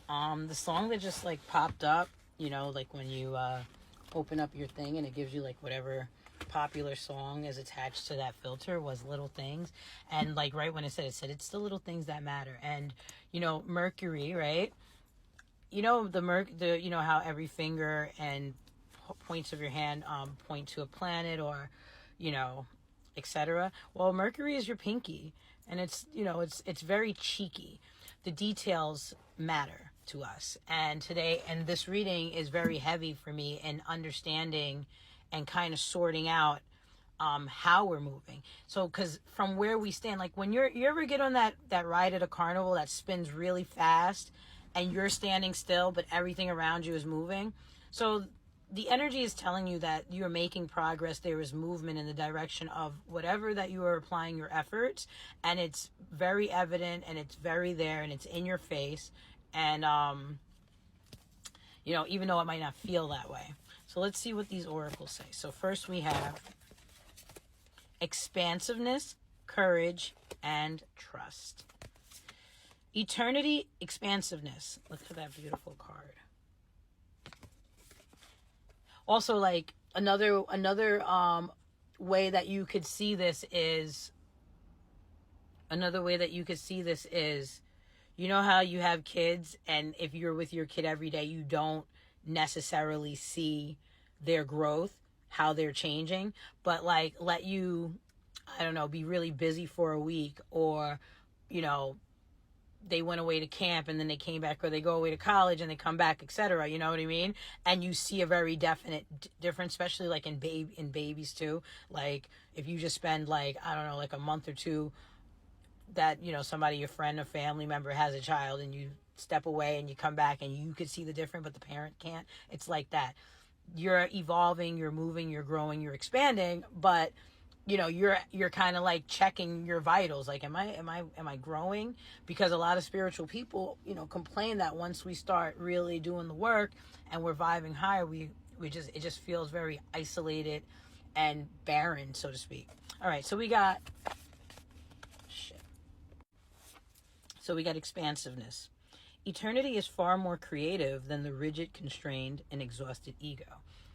The song that just like popped up, like when you open up your thing and it gives you like whatever popular song is attached to that filter, was Little Things. And like right when it said it's the little things that matter. And Mercury, right? The how every finger and points of your hand point to a planet, or you know etc. Well, Mercury is your pinky, and it's very cheeky. The details matter to us, and this reading is very heavy for me in understanding and kind of sorting out how we're moving. So because from where we stand, like when you ever get on that ride at a carnival that spins really fast and you're standing still but everything around you is moving. So the energy is telling you that you're making progress. There is movement in the direction of whatever that you are applying your efforts, and it's very evident, and it's very there, and it's in your face. And even though it might not feel that way. So let's see what these oracles say. So first we have expansiveness, courage, and trust. Eternity, expansiveness. Look at that beautiful card. Also, like another way that you could see this is how you have kids, and if you're with your kid every day, you don't necessarily see their growth, how they're changing, but like let you, I don't know, be really busy for a week, or they went away to camp and then they came back, or they go away to college and they come back, etc. You know what I mean? And you see a very definite difference, especially like in babies too. Like if you just spend like, I don't know, like a month or two that, somebody, your friend or family member has a child, and you step away and you come back and you could see the difference, but the parent can't. It's like that. You're evolving, you're moving, you're growing, you're expanding, but you're kind of like checking your vitals, like am I growing? Because a lot of spiritual people complain that once we start really doing the work and we're vibing higher, it just feels very isolated and barren, so to speak. All right, so we got expansiveness. Eternity is far more creative than the rigid, constrained, and exhausted ego.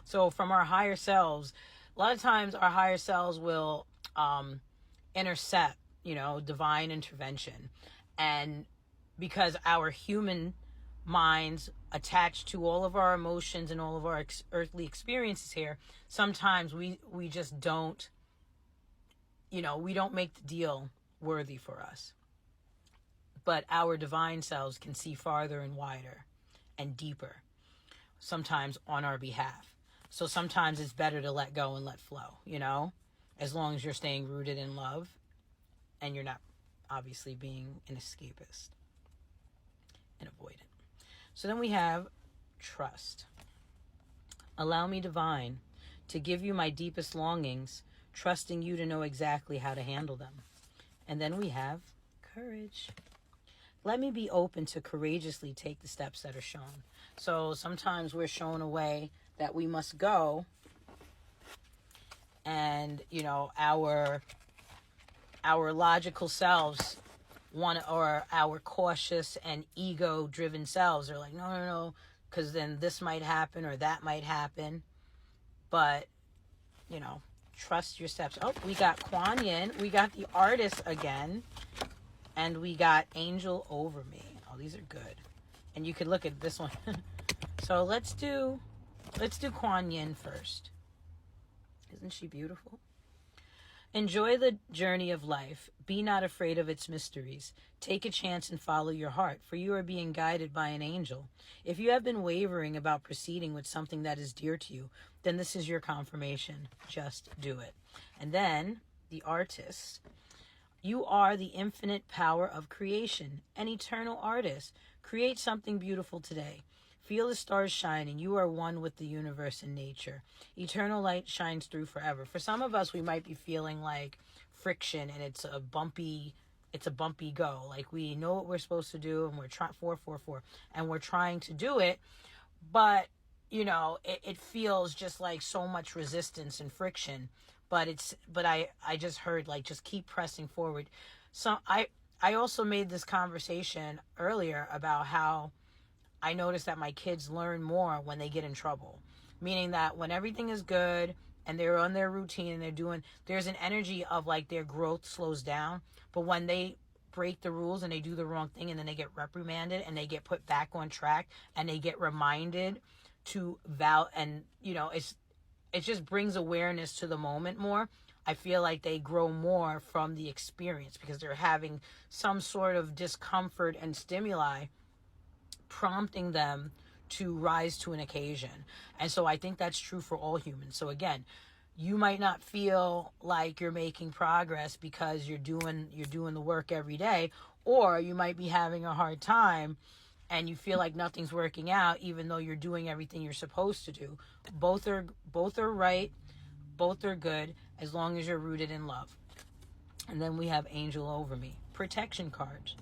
So from our higher selves, a lot of times our higher selves will intercept, divine intervention. And because our human minds attached to all of our emotions and all of our earthly experiences here, sometimes we just don't, we don't make the deal worthy for us. But our divine selves can see farther and wider and deeper, sometimes on our behalf. So sometimes it's better to let go and let flow, as long as you're staying rooted in love and you're not obviously being an escapist and avoidant. So then we have trust. Allow me, divine, to give you my deepest longings, trusting you to know exactly how to handle them. And then we have courage. Let me be open to courageously take the steps that are shown. So sometimes we're shown a way that we must go, and our logical selves or our cautious and ego-driven selves are like, no, because then this might happen or that might happen. But trust your steps. Oh, we got Kuan Yin, we got the Artist again. And we got Angel Over Me. Oh, these are good. And you could look at this one. So let's do Kuan Yin first. Isn't she beautiful? Enjoy the journey of life. Be not afraid of its mysteries. Take a chance and follow your heart, for you are being guided by an angel. If you have been wavering about proceeding with something that is dear to you, then this is your confirmation. Just do it. And then the Artist. You are the infinite power of creation, an eternal artist. Create something beautiful today. Feel the stars shining. You are one with the universe and nature. Eternal light shines through forever. For some of us, we might be feeling like friction, and it's a bumpy go. Like we know what we're supposed to do, and we're trying 444, and we're trying to do it, but it feels just like so much resistance and friction. But I just heard, like, just keep pressing forward. So I also made this conversation earlier about how I notice that my kids learn more when they get in trouble. Meaning that when everything is good and they're on their routine and there's an energy of like their growth slows down. But when they break the rules and they do the wrong thing and then they get reprimanded and they get put back on track and they get reminded to and it just brings awareness to the moment more. I feel like they grow more from the experience because they're having some sort of discomfort and stimuli prompting them to rise to an occasion. And so I think that's true for all humans. So again, you might not feel like you're making progress because you're doing the work every day, or you might be having a hard time and you feel like nothing's working out even though you're doing everything you're supposed to do. Both are right, both are good as long as you're rooted in love. And then we have Angel Over Me, protection cards.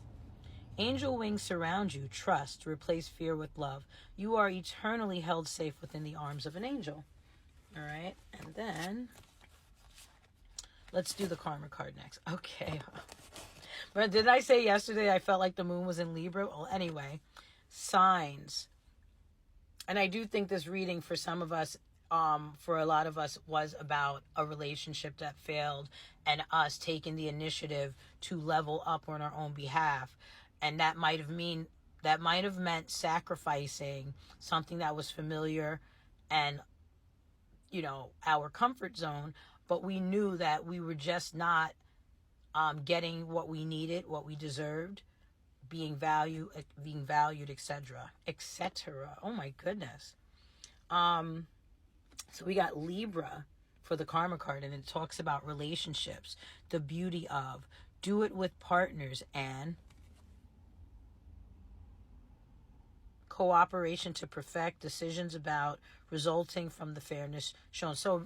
Angel wings surround you. Trust. Replace fear with love. You are eternally held safe within the arms of an angel. All right. And then let's do the karma card next. Okay. But did I say yesterday I felt like the moon was in Libra? Well, anyway, signs. And I do think this reading for some of us, for a lot of us, was about a relationship that failed and us taking the initiative to level up on our own behalf. And that might have meant sacrificing something that was familiar and, our comfort zone. But we knew that we were just not getting what we needed, what we deserved, being valued, etc., etc. Oh my goodness. So we got Libra for the karma card, and it talks about relationships, the beauty of, do it with partners, and cooperation to perfect, decisions about, resulting from the fairness shown. So,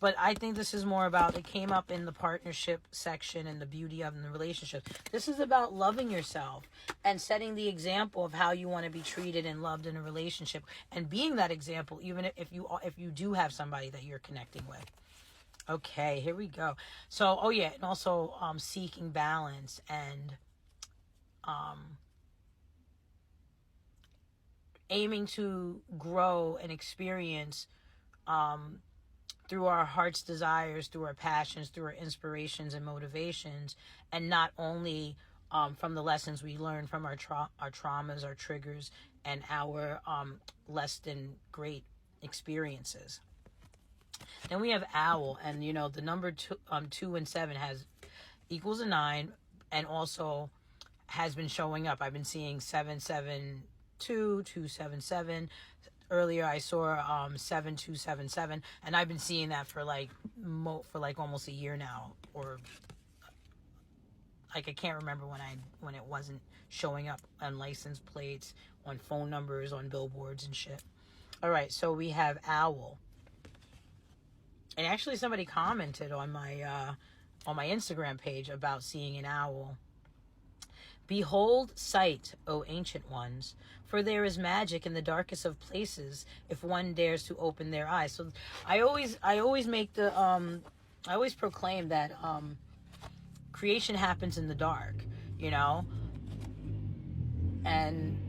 but I think this is more about, it came up in the partnership section and the beauty of the relationship. This is about loving yourself and setting the example of how you want to be treated and loved in a relationship, and being that example even if you do have somebody that you're connecting with. Okay, here we go. So, and also seeking balance and aiming to grow and experience through our heart's desires, through our passions, through our inspirations and motivations, and not only from the lessons we learn from our traumas, our triggers, and our less than great experiences. Then we have Owl, and the number 2 and 7 equals a 9, and also has been showing up. I've been seeing 772, 277. Earlier I saw 7277, and I've been seeing that for like almost a year now, or like I can't remember when it wasn't showing up on license plates, on phone numbers, on billboards and shit. All right, so we have Owl, and actually somebody commented on my Instagram page about seeing an owl. Behold sight, O ancient ones, for there is magic in the darkest of places if one dares to open their eyes. So I always make I always proclaim that creation happens in the dark, and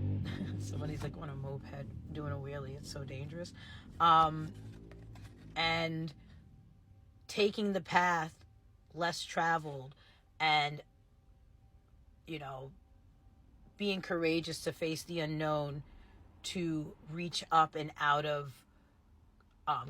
somebody's like on a moped doing a wheelie. It's so dangerous. And taking the path less traveled, and being courageous to face the unknown, to reach up and out of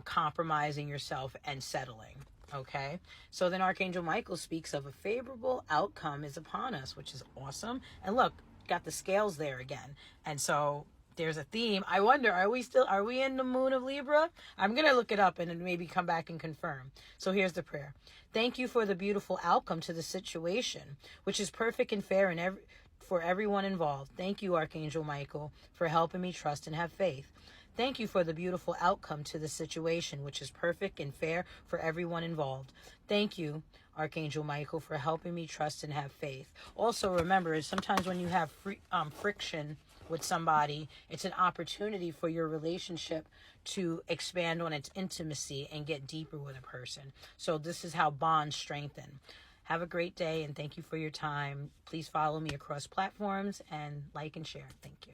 compromising yourself and settling. Okay, so then Archangel Michael speaks of a favorable outcome is upon us, which is awesome. And look, got the scales there again, and so there's a theme. I wonder, are we in the moon of Libra? I'm going to look it up and then maybe come back and confirm. So here's the prayer. Thank you for the beautiful outcome to the situation, which is perfect and fair for everyone involved. Thank you, Archangel Michael, for helping me trust and have faith. Thank you for the beautiful outcome to the situation, which is perfect and fair for everyone involved. Thank you, Archangel Michael, for helping me trust and have faith. Also, remember, sometimes when you have friction with somebody, it's an opportunity for your relationship to expand on its intimacy and get deeper with a person. So this is how bonds strengthen. Have a great day, and thank you for your time. Please follow me across platforms and like and share. Thank you.